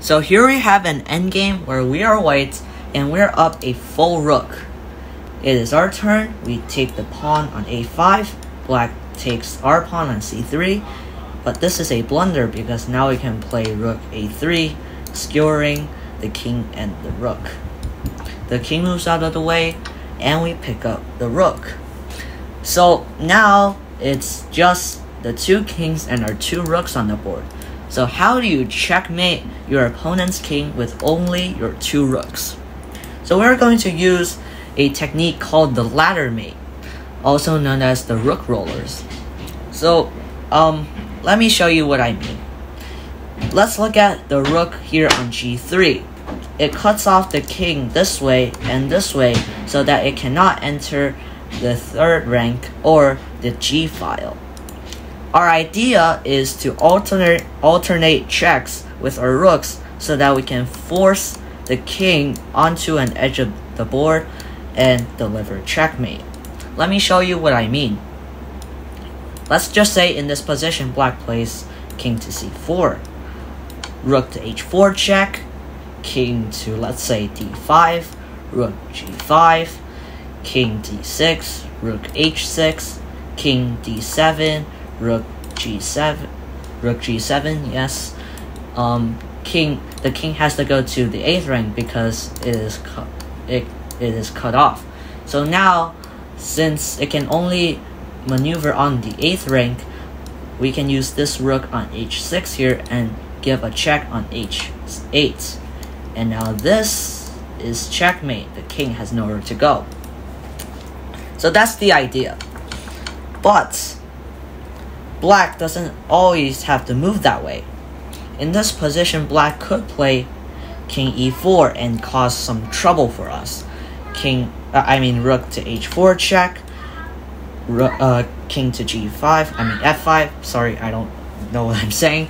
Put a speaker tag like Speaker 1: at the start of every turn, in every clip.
Speaker 1: So here we have an endgame where we are white and we're up a full rook. It is our turn. We take the pawn on a5. Black takes our pawn on c3. But this is a blunder because now we can play rook a3, skewering the king and the rook. The king moves out of the way and we pick up the rook. So now it's just the two kings and our two rooks on the board. So how do you checkmate your opponent's king with only your two rooks? So we're going to use a technique called the ladder mate, also known as the Rook Rollers. So let me show you what I mean. Let's look at the rook here on g3. It cuts off the king this way and this way so that it cannot enter the third rank or the g file. Our idea is to alternate checks with our rooks so that we can force the king onto an edge of the board and deliver checkmate. Let me show you what I mean. Let's just say in this position, black plays king to c4, rook to h4 check, king to, let's say, d5, rook g5, king d6, rook h6, king d7, rook g7, yes. The king has to go to the 8th rank because it is cut off. So now, since it can only maneuver on the 8th rank, we can use this rook on h6 here and give a check on h8. And now this is checkmate. The king has nowhere to go. So that's the idea. But black doesn't always have to move that way. In this position, black could play king e4 and cause some trouble for us. Rook to h4 check, king to f5. Sorry, I don't know what I'm saying.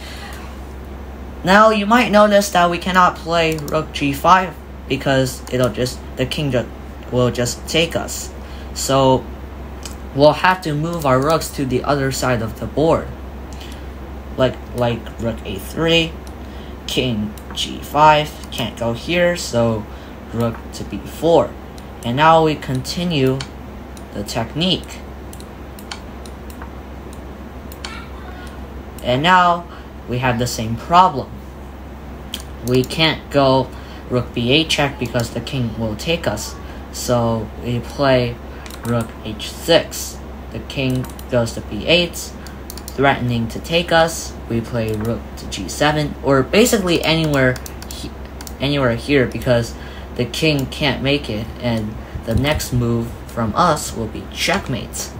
Speaker 1: Now you might notice that we cannot play rook g5 because the king will just take us. So we'll have to move our rooks to the other side of the board, like rook a3, king g5, can't go here, so rook to b4. And now we continue the technique. And now we have the same problem. We can't go rook b8 check because the king will take us. So we play rook h6. The king goes to b8, threatening to take us. We play rook to g7, or basically anywhere here because the king can't make it, and the next move from us will be checkmate.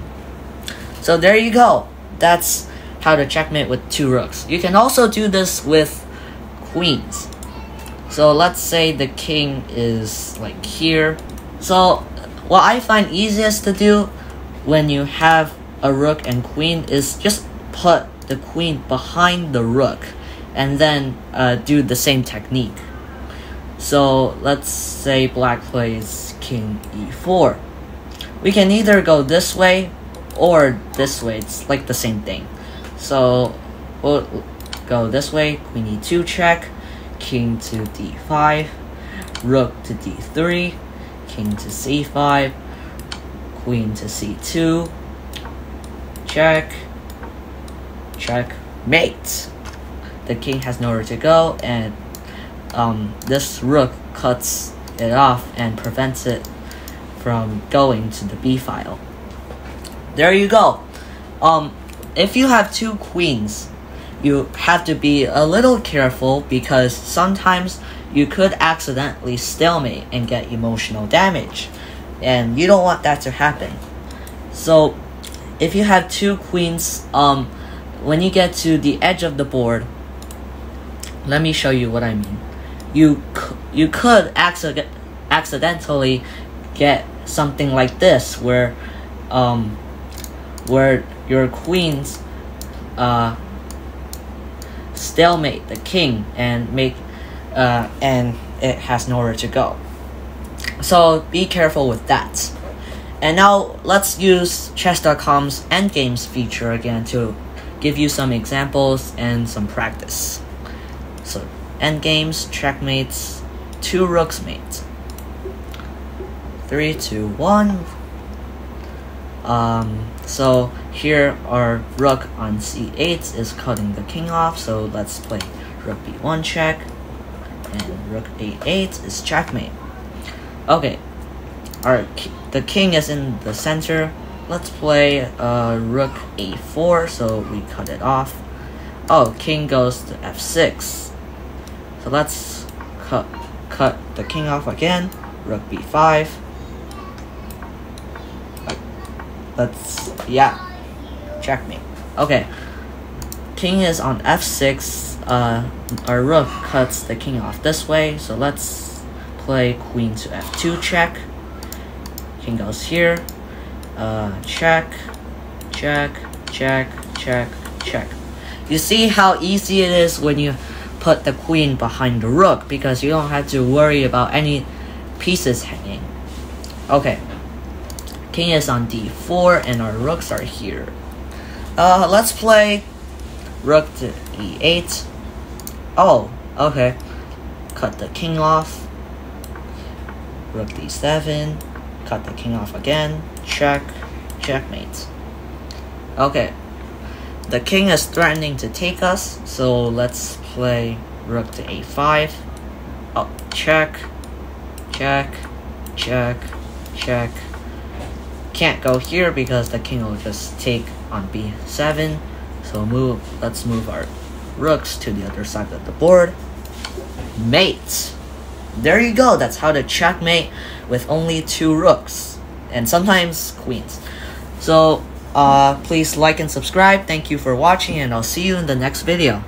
Speaker 1: So there you go. That's how to checkmate with two rooks. You can also do this with queens. So let's say the king is like here. So what I find easiest to do when you have a rook and queen is just put the queen behind the rook and then do the same technique. So let's say black plays king e4. We can either go this way or this way. It's like the same thing. So we'll go this way, queen e2 check, king to d5, rook to d3, king to c5, queen to c2, check, checkmate. The king has nowhere to go, and this rook cuts it off and prevents it from going to the b file. There you go. If you have two queens, you have to be a little careful because sometimes you could accidentally stalemate and get emotional damage, and you don't want that to happen. So if you have two queens, when you get to the edge of the board, let me show you what I mean. You could accidentally get something like this where your queens stalemate the king and it has nowhere to go. So be careful with that. And now let's use chess.com's Endgames feature again to give you some examples and some practice. So Endgames, checkmates, 2 rooks mate. 3, 2, 1. So here our rook on c8 is cutting the king off, so let's play rook b1 check, and rook a8 is checkmate. Okay, the king is in the center. Let's play rook a4, so we cut it off. Oh, king goes to f6. So let's cut the king off again. Rook b5. Checkmate. Okay, king is on f6. Our rook cuts the king off this way, so let's play queen to f2 check. King goes here. Check, check, check, check, check. You see how easy it is when you put the queen behind the rook, because you don't have to worry about any pieces hanging. Okay, king is on d4 and our rooks are here. Let's play rook to e8. Oh, okay. Cut the king off. Rook d7. Cut the king off again. Check. Checkmate. Okay. The king is threatening to take us, so let's play rook to a5. Oh, check. Check. Check. Check. Can't go here because the king will just take on b7. So let's move our rooks to the other side of the board. Mate. There you go. That's how to checkmate with only 2 rooks and sometimes queens. So please like and subscribe. Thank you for watching, and I'll see you in the next video.